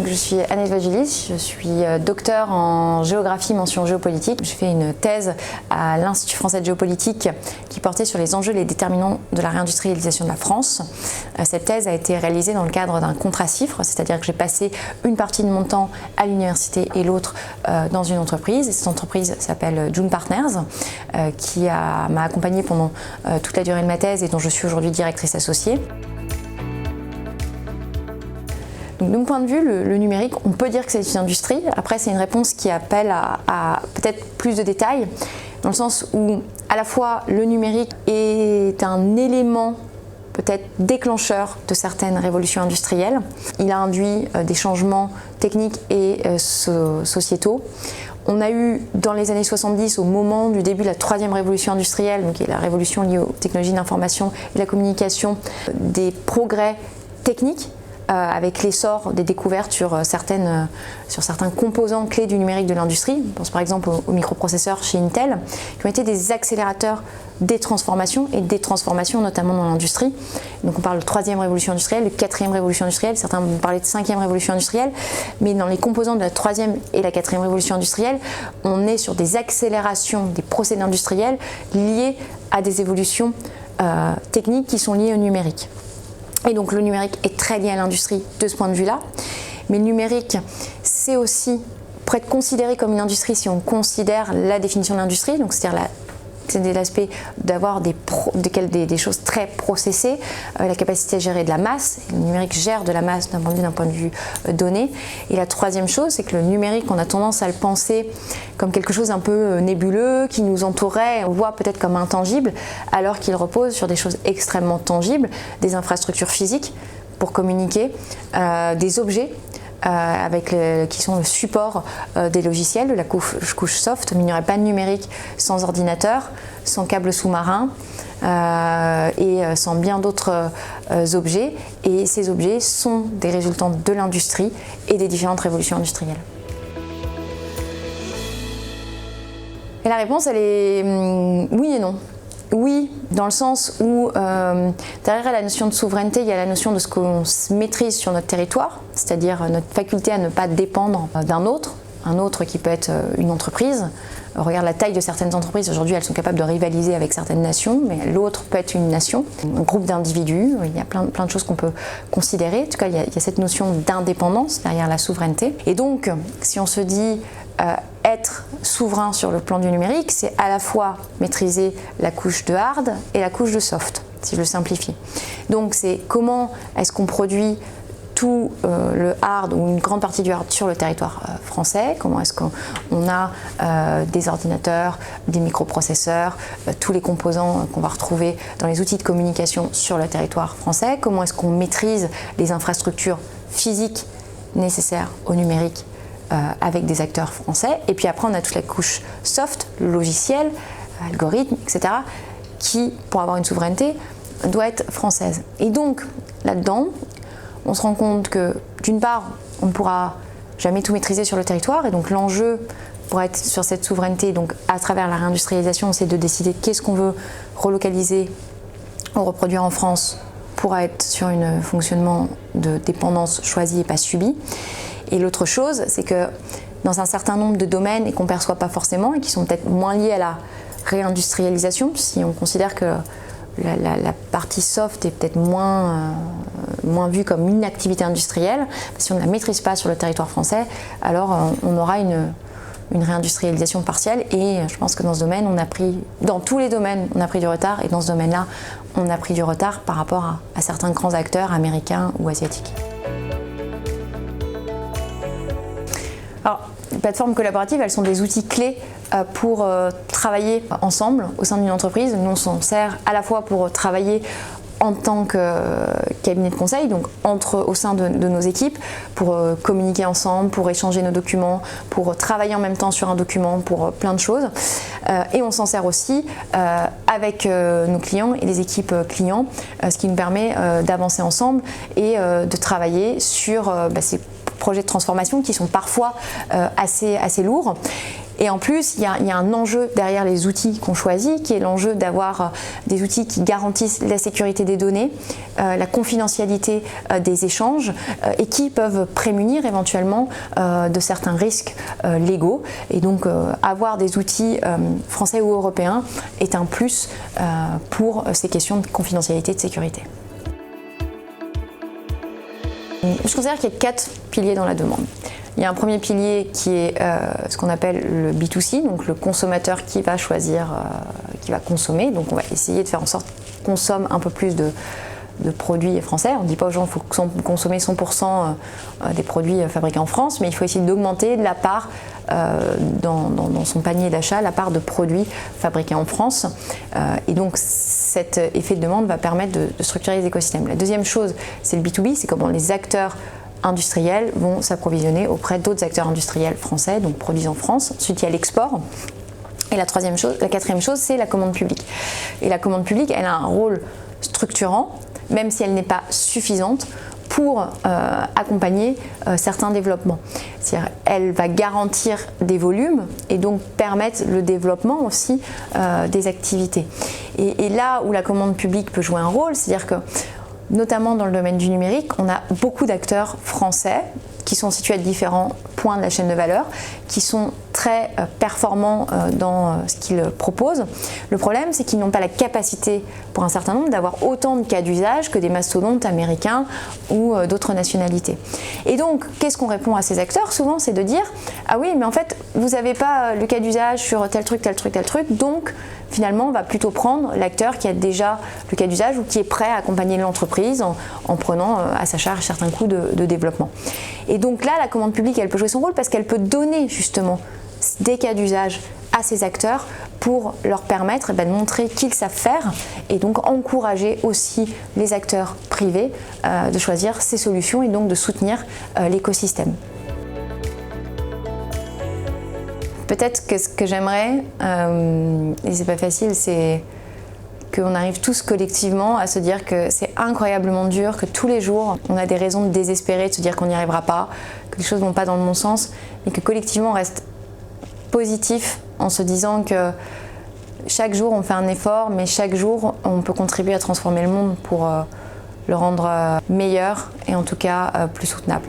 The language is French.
Je suis Annette Vagilis, je suis docteur en géographie mention géopolitique. J'ai fait une thèse à l'Institut français de géopolitique qui portait sur les enjeux et les déterminants de la réindustrialisation de la France. Cette thèse a été réalisée dans le cadre d'un contrat CIFRE, c'est-à-dire que j'ai passé une partie de mon temps à l'université et l'autre dans une entreprise. Et cette entreprise s'appelle June Partners, qui m'a accompagnée pendant toute la durée de ma thèse et dont je suis aujourd'hui directrice associée. Donc, de mon point de vue, le numérique, on peut dire que c'est une industrie. Après, c'est une réponse qui appelle à peut-être plus de détails, dans le sens où, à la fois, le numérique est un élément peut-être déclencheur de certaines révolutions industrielles. Il a induit des changements techniques et sociétaux. On a eu, dans les années 70, au moment du début de la troisième révolution industrielle, donc qui est la révolution liée aux technologies d'information et de la communication, des progrès techniques, avec l'essor des découvertes sur certains composants clés du numérique de l'industrie. On pense par exemple aux microprocesseurs chez Intel, qui ont été des accélérateurs des transformations, et des transformations notamment dans l'industrie. Donc on parle de troisième révolution industrielle, de quatrième révolution industrielle, certains vont parler de cinquième révolution industrielle, mais dans les composants de la troisième et la quatrième révolution industrielle, on est sur des accélérations des procédés industriels liés à des évolutions techniques qui sont liées au numérique. Et donc le numérique est très lié à l'industrie de ce point de vue-là. Mais le numérique, c'est aussi, pourrait être considéré comme une industrie si on considère la définition de l'industrie, donc c'est-à-dire c'est l'aspect d'avoir des choses très processées, la capacité à gérer de la masse. Le numérique gère de la masse d'un point de vue donné. Et la troisième chose, c'est que le numérique, on a tendance à le penser comme quelque chose d'un peu nébuleux, qui nous entourait, on voit peut-être comme intangible, alors qu'il repose sur des choses extrêmement tangibles, des infrastructures physiques pour communiquer, des objets, qui sont le support des logiciels, de la couche soft, mais il n'y aurait pas de numérique sans ordinateur, sans câble sous-marin et sans bien d'autres objets. Et ces objets sont des résultants de l'industrie et des différentes révolutions industrielles. Et la réponse, elle est oui et non. Oui, dans le sens où derrière la notion de souveraineté, il y a la notion de ce qu'on maîtrise sur notre territoire, c'est-à-dire notre faculté à ne pas dépendre d'un autre, un autre qui peut être une entreprise. Regarde la taille de certaines entreprises, aujourd'hui elles sont capables de rivaliser avec certaines nations, mais l'autre peut être une nation, un groupe d'individus, il y a plein de choses qu'on peut considérer. En tout cas, il y a cette notion d'indépendance derrière la souveraineté. Et donc, si on se dit être souverain sur le plan du numérique, c'est à la fois maîtriser la couche de hard et la couche de soft, si je le simplifie. Donc c'est comment est-ce qu'on produit tout le hard ou une grande partie du hard sur le territoire français, comment est-ce qu'on a des ordinateurs, des microprocesseurs, tous les composants qu'on va retrouver dans les outils de communication sur le territoire français, comment est-ce qu'on maîtrise les infrastructures physiques nécessaires au numérique avec des acteurs français. Et puis après, on a toute la couche soft, le logiciel, algorithme, etc., qui, pour avoir une souveraineté, doit être française. Et donc, là-dedans, on se rend compte que, d'une part, on ne pourra jamais tout maîtriser sur le territoire, et donc l'enjeu pour être sur cette souveraineté, donc à travers la réindustrialisation, c'est de décider qu'est-ce qu'on veut relocaliser ou reproduire en France pour être sur un fonctionnement de dépendance choisie et pas subie. Et l'autre chose, c'est que dans un certain nombre de domaines et qu'on ne perçoit pas forcément et qui sont peut-être moins liés à la réindustrialisation, si on considère que la partie soft est peut-être moins vue comme une activité industrielle, si on ne la maîtrise pas sur le territoire français, alors on aura une réindustrialisation partielle. Et je pense que dans ce domaine, dans tous les domaines, on a pris du retard, et dans ce domaine-là, on a pris du retard par rapport à certains grands acteurs américains ou asiatiques. Alors, les plateformes collaboratives, elles sont des outils clés pour travailler ensemble au sein d'une entreprise. Nous, on s'en sert à la fois pour travailler en tant que cabinet de conseil, donc au sein de nos équipes, pour communiquer ensemble, pour échanger nos documents, pour travailler en même temps sur un document, pour plein de choses. Et on s'en sert aussi avec nos clients et les équipes clients, ce qui nous permet d'avancer ensemble et de travailler sur ces projets de transformation qui sont parfois assez lourds. Et en plus, il y a un enjeu derrière les outils qu'on choisit, qui est l'enjeu d'avoir des outils qui garantissent la sécurité des données, la confidentialité des échanges et qui peuvent prémunir éventuellement de certains risques légaux. Et donc, avoir des outils français ou européens est un plus pour ces questions de confidentialité et de sécurité. Je considère qu'il y a 4 piliers dans la demande. Il y a un premier pilier qui est ce qu'on appelle le B2C, donc le consommateur qui va choisir, qui va consommer. Donc on va essayer de faire en sorte qu'on consomme un peu plus de produits français. On ne dit pas aux gens qu'il faut consommer 100% des produits fabriqués en France, mais il faut essayer d'augmenter la part dans son panier d'achat, la part de produits fabriqués en France. Et donc cet effet de demande va permettre de structurer les écosystèmes. La deuxième chose, c'est le B2B, c'est comment les acteurs industriels vont s'approvisionner auprès d'autres acteurs industriels français, donc produits en France. Ensuite, il y a l'export. Et la quatrième chose, c'est la commande publique. Et la commande publique, elle a un rôle structurant, même si elle n'est pas suffisante, pour accompagner certains développements. C'est-à-dire, elle va garantir des volumes et donc permettre le développement aussi des activités. Et là où la commande publique peut jouer un rôle, c'est-à-dire que notamment dans le domaine du numérique, on a beaucoup d'acteurs français qui sont situés à différents points de la chaîne de valeur, qui sont très performants dans ce qu'ils proposent. Le problème, c'est qu'ils n'ont pas la capacité, pour un certain nombre, d'avoir autant de cas d'usage que des mastodontes américains ou d'autres nationalités. Et donc, qu'est-ce qu'on répond à ces acteurs? Souvent, c'est de dire « Ah oui, mais en fait, vous n'avez pas le cas d'usage sur tel truc, donc finalement, on va plutôt prendre l'acteur qui a déjà le cas d'usage ou qui est prêt à accompagner l'entreprise en prenant à sa charge certains coûts de développement. » Et donc là, la commande publique, elle peut jouer son rôle parce qu'elle peut donner justement des cas d'usage à ces acteurs pour leur permettre de montrer qu'ils savent faire et donc encourager aussi les acteurs privés de choisir ces solutions et donc de soutenir l'écosystème. Peut-être que ce que j'aimerais, et c'est pas facile, c'est qu'on arrive tous collectivement à se dire que c'est incroyablement dur, que tous les jours on a des raisons de désespérer, de se dire qu'on n'y arrivera pas, que les choses ne vont pas dans le bon sens, mais que collectivement on reste positif en se disant que chaque jour on fait un effort, mais chaque jour on peut contribuer à transformer le monde pour le rendre meilleur et en tout cas plus soutenable.